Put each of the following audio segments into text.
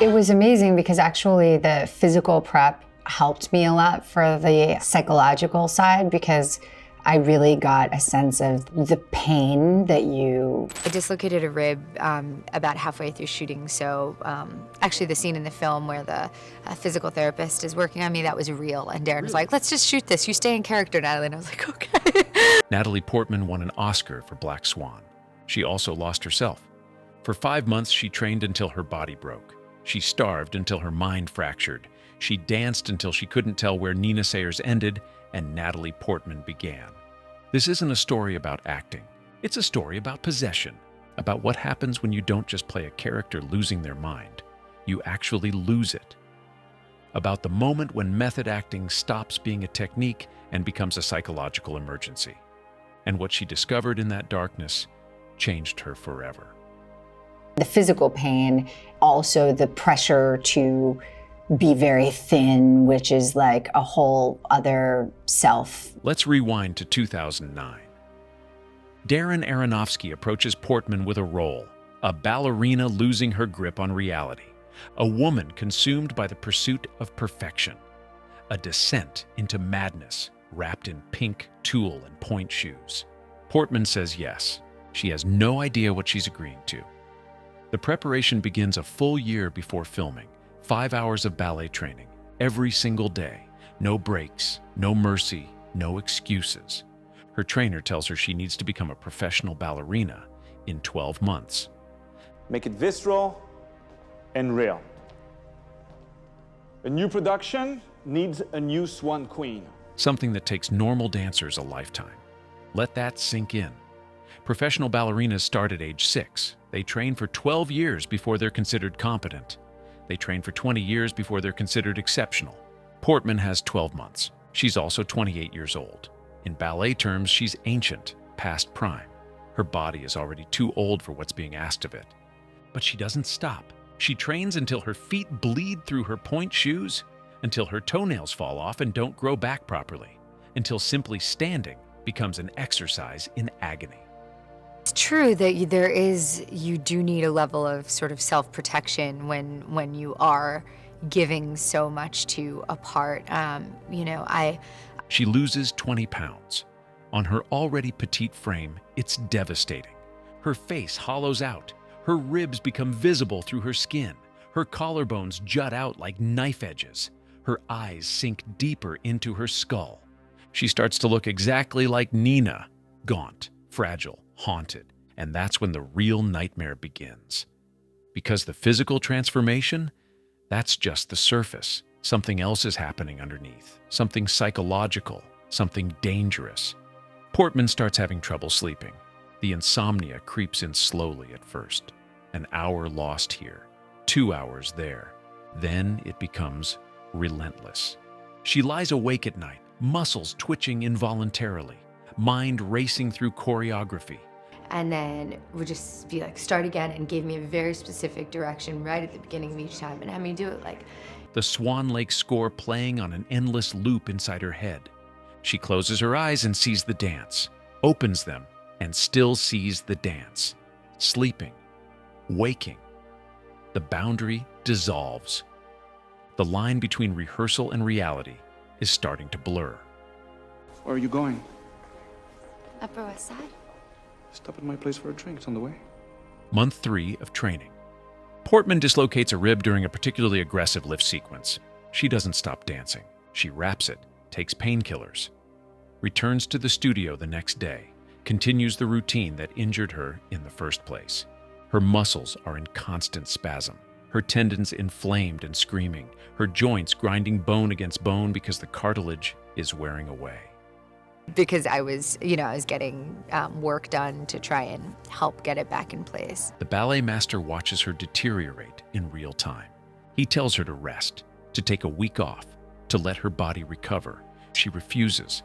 It was amazing because actually the physical prep helped me a lot for the psychological side because I really got a sense of the pain that you... I dislocated a rib about halfway through shooting, so actually the scene in the film where the physical therapist is working on me, that was real. And Darren was like, let's just shoot this. You stay in character, Natalie. And I was like, okay. Natalie Portman won an Oscar for Black Swan. She also lost herself. For 5 months, she trained until her body broke. She starved until her mind fractured. She danced until she couldn't tell where Nina Sayers ended and Natalie Portman began. This isn't a story about acting. It's a story about possession, about what happens when you don't just play a character losing their mind. You actually lose it. About the moment when method acting stops being a technique and becomes a psychological emergency. And what she discovered in that darkness changed her forever. The physical pain, also the pressure to be very thin, which is like a whole other self. Let's rewind to 2009. Darren Aronofsky approaches Portman with a role, a ballerina losing her grip on reality, a woman consumed by the pursuit of perfection, a descent into madness wrapped in pink tulle and point shoes. Portman says yes. She has no idea what she's agreeing to. The preparation begins a full year before filming. 5 hours of ballet training, every single day. No breaks, no mercy, no excuses. Her trainer tells her she needs to become a professional ballerina in 12 months. Make it visceral and real. A new production needs a new Swan Queen. Something that takes normal dancers a lifetime. Let that sink in. Professional ballerinas start at age 6. They train for 12 years before they're considered competent. They train for 20 years before they're considered exceptional. Portman has 12 months. She's also 28 years old. In ballet terms, she's ancient, past prime. Her body is already too old for what's being asked of it. But she doesn't stop. She trains until her feet bleed through her point shoes, until her toenails fall off and don't grow back properly, until simply standing becomes an exercise in agony. It's true that you do need a level of sort of self-protection when you are giving so much to a part. She loses 20 pounds. On her already petite frame, it's devastating. Her face hollows out. Her ribs become visible through her skin. Her collarbones jut out like knife edges. Her eyes sink deeper into her skull. She starts to look exactly like Nina, gaunt, fragile, haunted, and that's when the real nightmare begins. Because the physical transformation, that's just the surface. Something else is happening underneath, something psychological, something dangerous. Portman starts having trouble sleeping. The insomnia creeps in slowly at first. An hour lost here, 2 hours there. Then it becomes relentless. She lies awake at night, muscles twitching involuntarily, mind racing through choreography. And then would just be like, start again, and gave me a very specific direction right at the beginning of each time and had me do it like. The Swan Lake score playing on an endless loop inside her head. She closes her eyes and sees the dance, opens them, and still sees the dance. Sleeping, waking. The boundary dissolves. The line between rehearsal and reality is starting to blur. Where are you going? Upper West Side? Stop at my place for a drink. It's on the way. Month 3 of training. Portman dislocates a rib during a particularly aggressive lift sequence. She doesn't stop dancing. She wraps it, takes painkillers, returns to the studio the next day, continues the routine that injured her in the first place. Her muscles are in constant spasm, her tendons inflamed and screaming, her joints grinding bone against bone because the cartilage is wearing away. Because I was getting work done to try and help get it back in place. The ballet master watches her deteriorate in real time. He tells her to rest, to take a week off, to let her body recover. She refuses,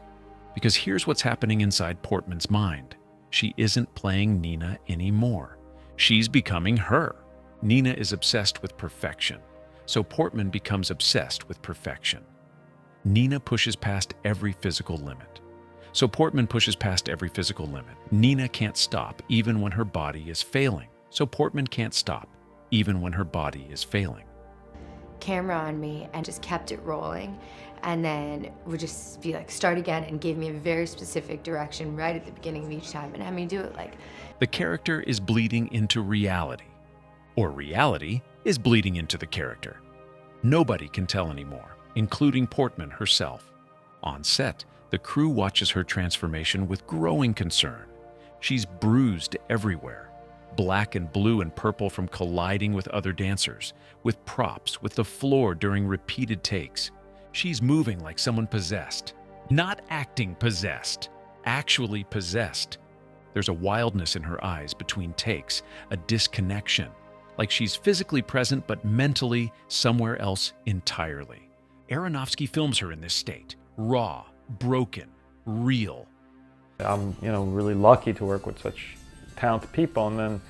because here's what's happening inside Portman's mind. She isn't playing Nina anymore. She's becoming her. Nina is obsessed with perfection, so Portman becomes obsessed with perfection. Nina pushes past every physical limit. So Portman pushes past every physical limit. Nina can't stop even when her body is failing. So Portman can't stop even when her body is failing. camera on me and just kept it rolling, and then would just be like, start again, and gave me a very specific direction right at the beginning of each time and had me do it like. The character is bleeding into reality, or reality is bleeding into the character. Nobody can tell anymore, including Portman herself. On set, the crew watches her transformation with growing concern. She's bruised everywhere, black and blue and purple from colliding with other dancers, with props, with the floor during repeated takes. She's moving like someone possessed. Not acting possessed, actually possessed. There's a wildness in her eyes between takes, a disconnection, like she's physically present but mentally somewhere else entirely. Aronofsky films her in this state, raw, broken, real. I'm, really lucky to work with such talented people, and then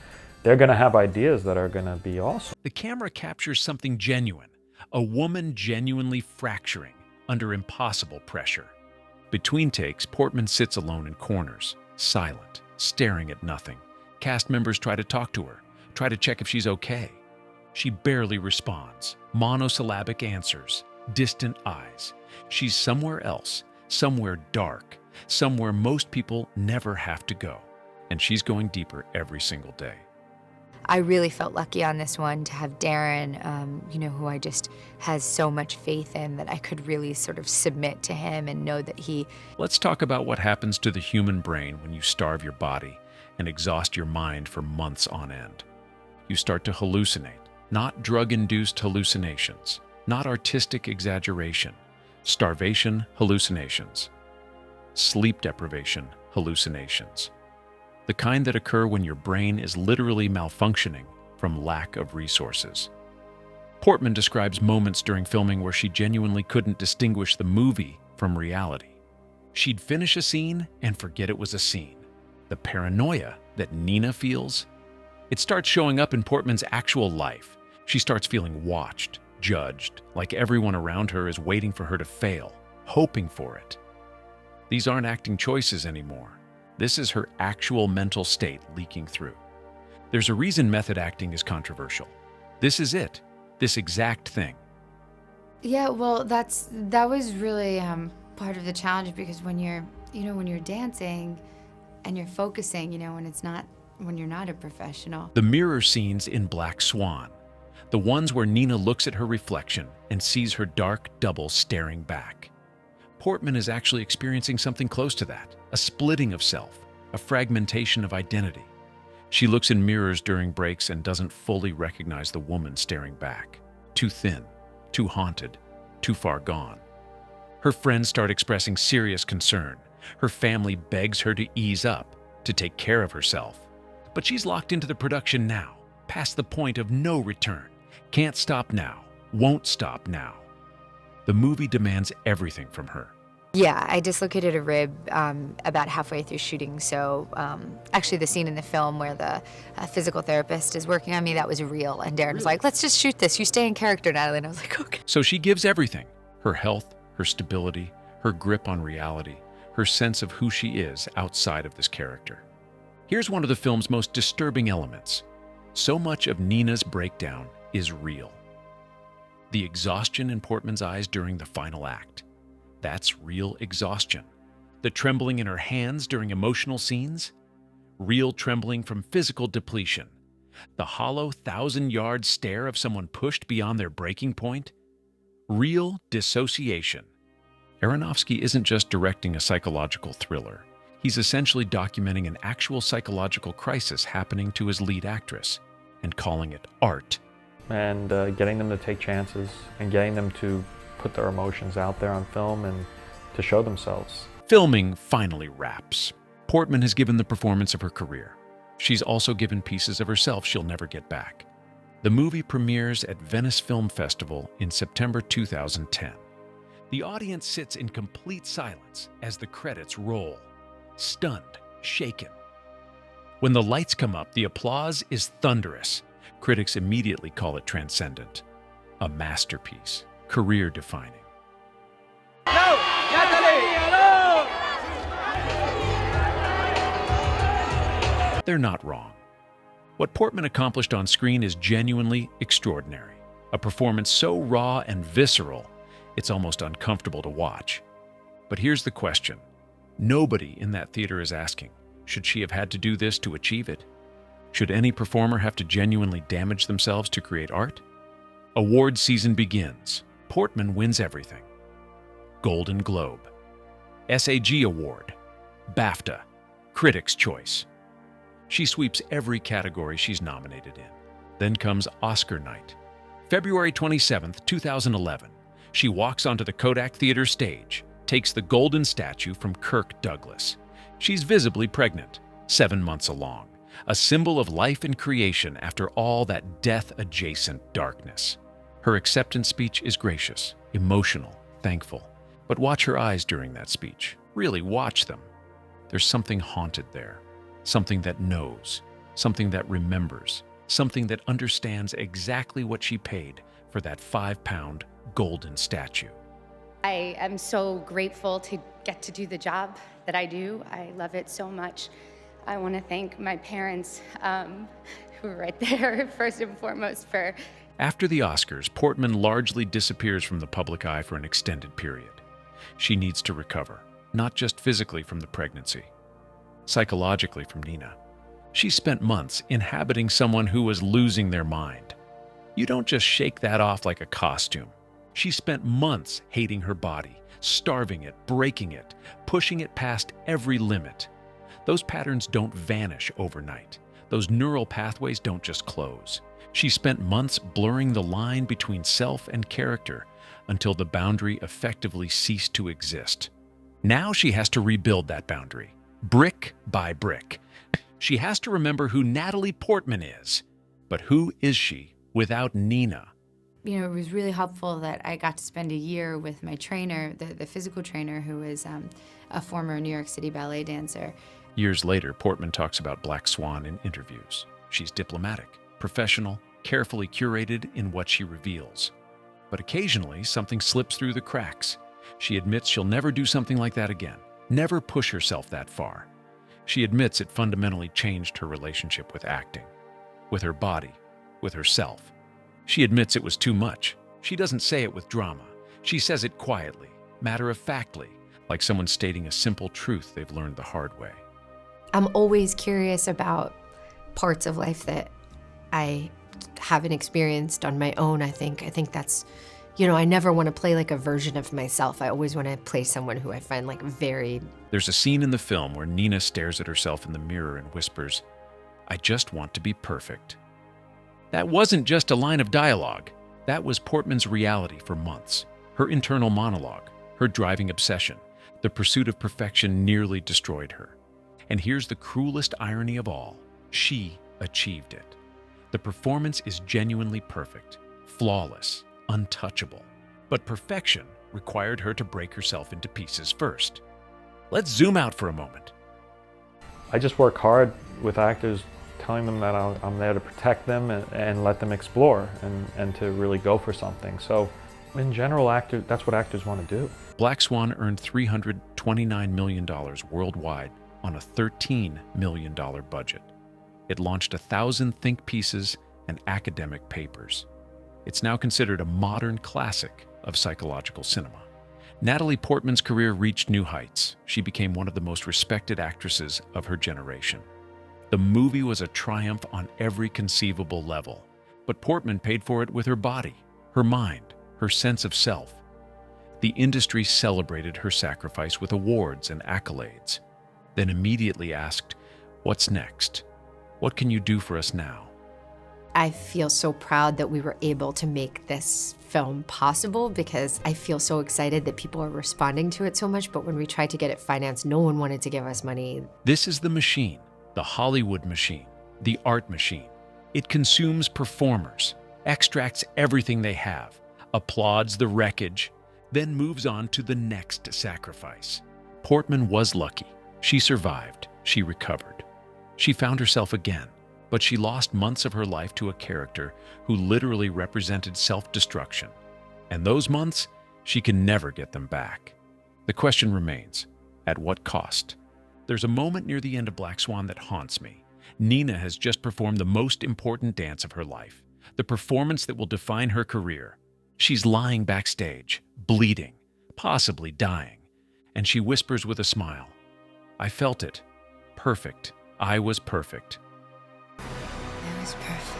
they're going to have ideas that are going to be awesome. The camera captures something genuine, a woman genuinely fracturing under impossible pressure. Between takes, Portman sits alone in corners, silent, staring at nothing. Cast members try to talk to her, try to check if she's okay. She barely responds, monosyllabic answers, distant eyes. She's somewhere else, somewhere dark, somewhere most people never have to go. And she's going deeper every single day. I really felt lucky on this one to have Darren, who I just has so much faith in that I could really sort of submit to him and know that he... Let's talk about what happens to the human brain when you starve your body and exhaust your mind for months on end. You start to hallucinate, not drug-induced hallucinations, not artistic exaggeration, starvation hallucinations, sleep deprivation hallucinations. The kind that occur when your brain is literally malfunctioning from lack of resources. Portman describes moments during filming where she genuinely couldn't distinguish the movie from reality. She'd finish a scene and forget it was a scene. The paranoia that Nina feels, it starts showing up in Portman's actual life. She starts feeling watched, judged, like everyone around her is waiting for her to fail, hoping for it. These aren't acting choices anymore. This is her actual mental state leaking through. There's a reason method acting is controversial. This is it, this exact thing. Yeah, well, that was really part of the challenge, because when you're dancing and you're focusing, when you're not a professional. The mirror scenes in Black Swan, the ones where Nina looks at her reflection and sees her dark double staring back. Portman is actually experiencing something close to that, a splitting of self, a fragmentation of identity. She looks in mirrors during breaks and doesn't fully recognize the woman staring back. Too thin, too haunted, too far gone. Her friends start expressing serious concern. Her family begs her to ease up, to take care of herself. But she's locked into the production now, past the point of no return. Can't stop now, won't stop now. The movie demands everything from her. Yeah, I dislocated a rib about halfway through shooting. So actually the scene in the film where the physical therapist is working on me, that was real. And Darren was like, let's just shoot this. You stay in character, Natalie. And I was like, okay. So she gives everything. Her health, her stability, her grip on reality, her sense of who she is outside of this character. Here's one of the film's most disturbing elements. So much of Nina's breakdown is real. The exhaustion in Portman's eyes during the final act. That's real exhaustion. The trembling in her hands during emotional scenes. Real trembling from physical depletion. The hollow 1,000-yard stare of someone pushed beyond their breaking point. Real dissociation. Aronofsky isn't just directing a psychological thriller. He's essentially documenting an actual psychological crisis happening to his lead actress and calling it art. And getting them to take chances and getting them to put their emotions out there on film and to show themselves. Filming finally wraps. Portman has given the performance of her career. She's also given pieces of herself she'll never get back. The movie premieres at Venice Film Festival in September 2010. The audience sits in complete silence as the credits roll, stunned, shaken. When the lights come up, the applause is thunderous. Critics immediately call it transcendent, a masterpiece, career-defining. No! Natalie! No! They're not wrong. What Portman accomplished on screen is genuinely extraordinary. A performance so raw and visceral, it's almost uncomfortable to watch. But here's the question. Nobody in that theater is asking, should she have had to do this to achieve it? Should any performer have to genuinely damage themselves to create art? Award season begins. Portman wins everything. Golden Globe, SAG Award, BAFTA, Critics' Choice. She sweeps every category she's nominated in. Then comes Oscar night. February 27, 2011, she walks onto the Kodak Theater stage, takes the golden statue from Kirk Douglas. She's visibly pregnant, 7 months along, a symbol of life and creation after all that death-adjacent darkness. Her acceptance speech is gracious, emotional, thankful. But watch her eyes during that speech. Really watch them. There's something haunted there, something that knows, something that remembers, something that understands exactly what she paid for that 5-pound golden statue. I am so grateful to get to do the job that I do. I love it so much. I want to thank my parents, who are right there, first and foremost, for... After the Oscars, Portman largely disappears from the public eye for an extended period. She needs to recover, not just physically from the pregnancy, psychologically from Nina. She spent months inhabiting someone who was losing their mind. You don't just shake that off like a costume. She spent months hating her body, starving it, breaking it, pushing it past every limit. Those patterns don't vanish overnight. Those neural pathways don't just close. She spent months blurring the line between self and character until the boundary effectively ceased to exist. Now she has to rebuild that boundary, brick by brick. She has to remember who Natalie Portman is. But who is she without Nina? You know, it was really helpful that I got to spend a year with my trainer, the physical trainer, who is a former New York City ballet dancer. Years later, Portman talks about Black Swan in interviews. She's diplomatic, professional, carefully curated in what she reveals. But occasionally, something slips through the cracks. She admits she'll never do something like that again, never push herself that far. She admits it fundamentally changed her relationship with acting, with her body, with herself. She admits it was too much. She doesn't say it with drama. She says it quietly, matter-of-factly, like someone stating a simple truth they've learned the hard way. I'm always curious about parts of life that I haven't experienced on my own, I think. I think that's, you know, I never want to play like a version of myself. I always want to play someone who I find like very... There's a scene in the film where Nina stares at herself in the mirror and whispers, "I just want to be perfect." That wasn't just a line of dialogue. That was Portman's reality for months. Her internal monologue, her driving obsession, the pursuit of perfection nearly destroyed her. And here's the cruelest irony of all. She achieved it. The performance is genuinely perfect, flawless, untouchable. But perfection required her to break herself into pieces first. Let's zoom out for a moment. I just work hard with actors, telling them that I'm there to protect them and let them explore and to really go for something. So in general, that's what actors want to do. Black Swan earned $329 million worldwide on a $13 million budget. It launched 1,000 think pieces and academic papers. It's now considered a modern classic of psychological cinema. Natalie Portman's career reached new heights. She became one of the most respected actresses of her generation. The movie was a triumph on every conceivable level, but Portman paid for it with her body, her mind, her sense of self. The industry celebrated her sacrifice with awards and accolades, then immediately asked, "What's next? What can you do for us now?" I feel so proud that we were able to make this film possible because I feel so excited that people are responding to it so much, but when we tried to get it financed, no one wanted to give us money. This is the machine, the Hollywood machine, the art machine. It consumes performers, extracts everything they have, applauds the wreckage, then moves on to the next sacrifice. Portman was lucky. She survived. She recovered. She found herself again, but she lost months of her life to a character who literally represented self-destruction. And those months, she can never get them back. The question remains, at what cost? There's a moment near the end of Black Swan that haunts me. Nina has just performed the most important dance of her life, the performance that will define her career. She's lying backstage, bleeding, possibly dying, and she whispers with a smile, "I felt it. Perfect. I was perfect." It was perfect.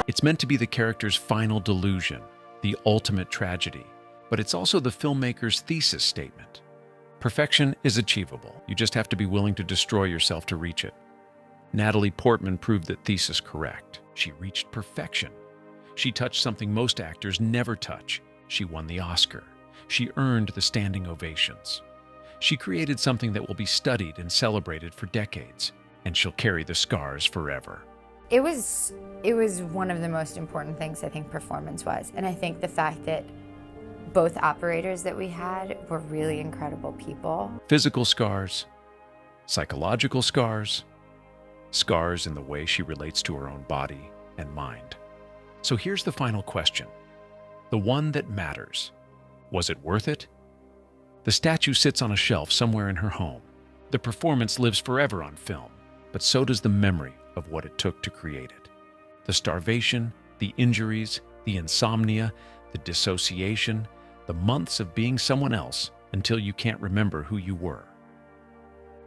It's meant to be the character's final delusion, the ultimate tragedy, but it's also the filmmaker's thesis statement. Perfection is achievable. You just have to be willing to destroy yourself to reach it. Natalie Portman proved that thesis correct. She reached perfection. She touched something most actors never touch. She won the Oscar. She earned the standing ovations. She created something that will be studied and celebrated for decades, and she'll carry the scars forever. It was one of the most important things, I think, performance-wise. And I think the fact that both operators that we had were really incredible people. Physical scars, psychological scars, scars in the way she relates to her own body and mind. So here's the final question, the one that matters. Was it worth it? The statue sits on a shelf somewhere in her home. The performance lives forever on film, but so does the memory of what it took to create it. The starvation, the injuries, the insomnia, the dissociation, the months of being someone else until you can't remember who you were.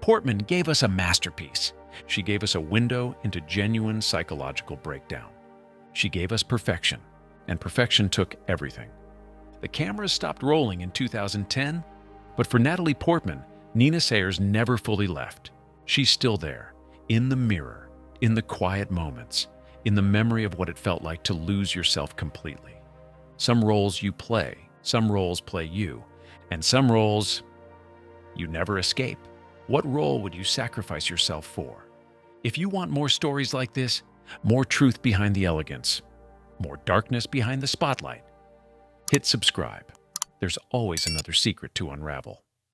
Portman gave us a masterpiece. She gave us a window into genuine psychological breakdown. She gave us perfection, and perfection took everything. The cameras stopped rolling in 2010, but for Natalie Portman, Nina Sayers never fully left. She's still there, in the mirror, in the quiet moments, in the memory of what it felt like to lose yourself completely. Some roles you play, some roles play you, and some roles you never escape. What role would you sacrifice yourself for? If you want more stories like this, more truth behind the elegance, more darkness behind the spotlight, hit subscribe. There's always another secret to unravel.